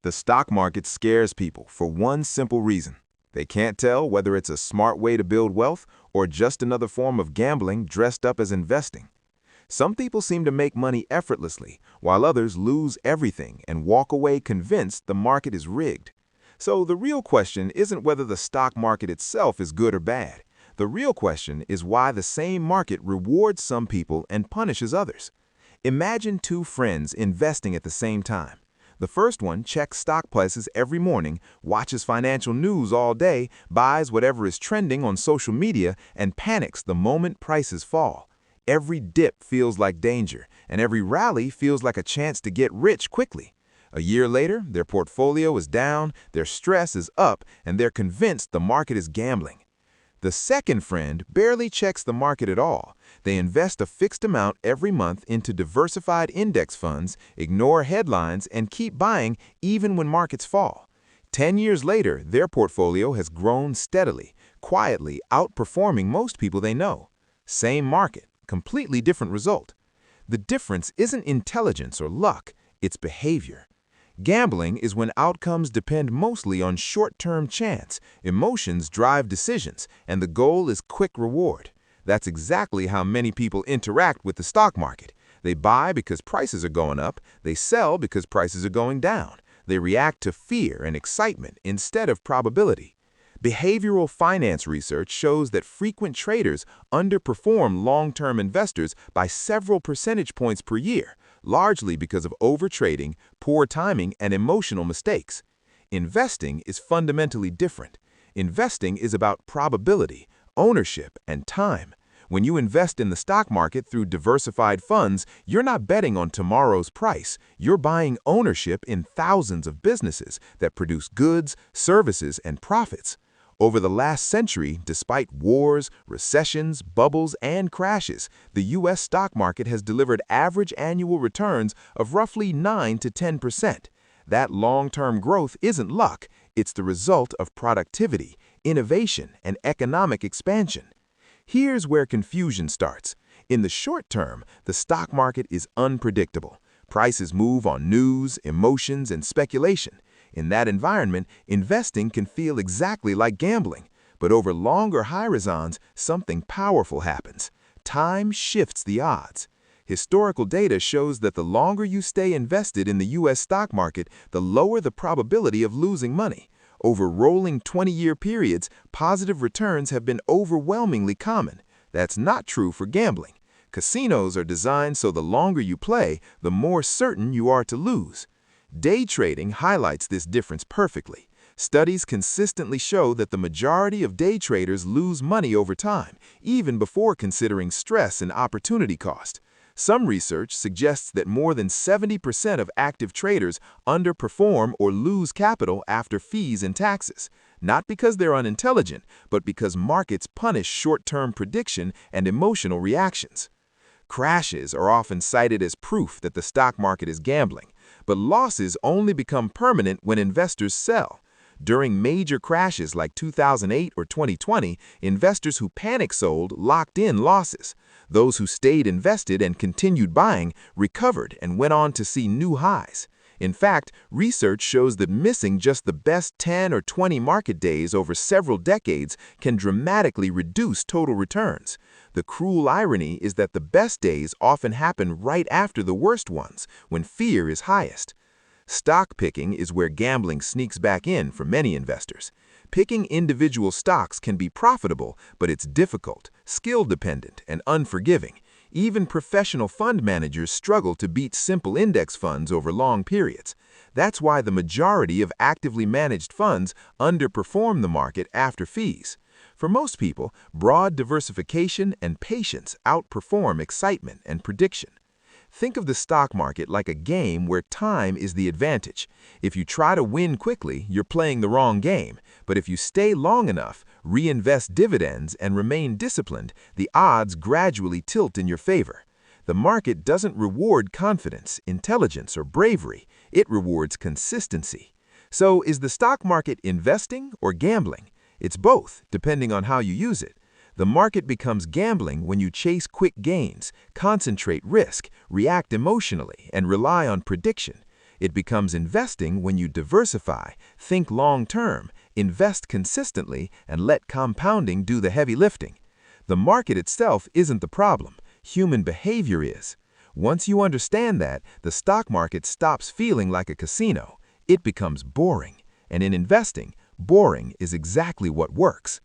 The stock market scares people for one simple reason. They can't tell whether it's a smart way to build wealth or just another form of gambling dressed up as investing. Some people seem to make money effortlessly, while others lose everything and walk away convinced the market is rigged. So the real question isn't whether the stock market itself is good or bad. The real question is why the same market rewards some people and punishes others. Imagine two friends investing at the same time. The first one checks stock prices every morning, watches financial news all day, buys whatever is trending on social media, and panics the moment prices fall. Every dip feels like danger, and every rally feels like a chance to get rich quickly. A year later, their portfolio is down, their stress is up, and they're convinced the market is gambling. The second friend barely checks the market at all. They invest a fixed amount every month into diversified index funds, ignore headlines, and keep buying even when markets fall. 10 years later, their portfolio has grown steadily, quietly outperforming most people they know. Same market, completely different result. The difference isn't intelligence or luck, it's behavior. Gambling is when outcomes depend mostly on short-term chance, emotions drive decisions, and the goal is quick reward. That's exactly how many people interact with the stock market. They buy because prices are going up, they sell because prices are going down. They react to fear and excitement instead of probability. Behavioral finance research shows that frequent traders underperform long-term investors by several percentage points per year, largely because of overtrading, poor timing, and emotional mistakes. Investing is fundamentally different. Investing is about probability, ownership, and time. When you invest in the stock market through diversified funds, you're not betting on tomorrow's price. You're buying ownership in thousands of businesses that produce goods, services, and profits. Over the last century, despite wars, recessions, bubbles, and crashes, the U.S. stock market has delivered average annual returns of roughly 9 to 10%. That long-term growth isn't luck, it's the result of productivity, innovation, and economic expansion. Here's where confusion starts. In the short term, the stock market is unpredictable. Prices move on news, emotions, and speculation. In that environment, investing can feel exactly like gambling, but over longer horizons, something powerful happens. Time shifts the odds. Historical data shows that the longer you stay invested in the U.S. stock market, the lower the probability of losing money. Over rolling 20-year periods, positive returns have been overwhelmingly common. That's not true for gambling. Casinos are designed so the longer you play, the more certain you are to lose. Day trading highlights this difference perfectly. Studies consistently show that the majority of day traders lose money over time, even before considering stress and opportunity cost. Some research suggests that more than 70% of active traders underperform or lose capital after fees and taxes, not because they're unintelligent, but because markets punish short-term prediction and emotional reactions. Crashes are often cited as proof that the stock market is gambling, but losses only become permanent when investors sell. During major crashes like 2008 or 2020, investors who panic sold locked in losses. Those who stayed invested and continued buying recovered and went on to see new highs. In fact, research shows that missing just the best 10 or 20 market days over several decades can dramatically reduce total returns. The cruel irony is that the best days often happen right after the worst ones, when fear is highest. Stock picking is where gambling sneaks back in for many investors. Picking individual stocks can be profitable, but it's difficult, skill-dependent, and unforgiving. Even professional fund managers struggle to beat simple index funds over long periods. That's why the majority of actively managed funds underperform the market after fees. For most people, broad diversification and patience outperform excitement and prediction. Think of the stock market like a game where time is the advantage. If you try to win quickly, you're playing the wrong game. But if you stay long enough, reinvest dividends, and remain disciplined, the odds gradually tilt in your favor. The market doesn't reward confidence, intelligence, or bravery. It rewards consistency. So is the stock market investing or gambling? It's both, depending on how you use it. The market becomes gambling when you chase quick gains, concentrate risk, react emotionally, and rely on prediction. It becomes investing when you diversify, think long-term, invest consistently, and let compounding do the heavy lifting. The market itself isn't the problem. Human behavior is. Once you understand that, the stock market stops feeling like a casino. It becomes boring. And in investing, boring is exactly what works.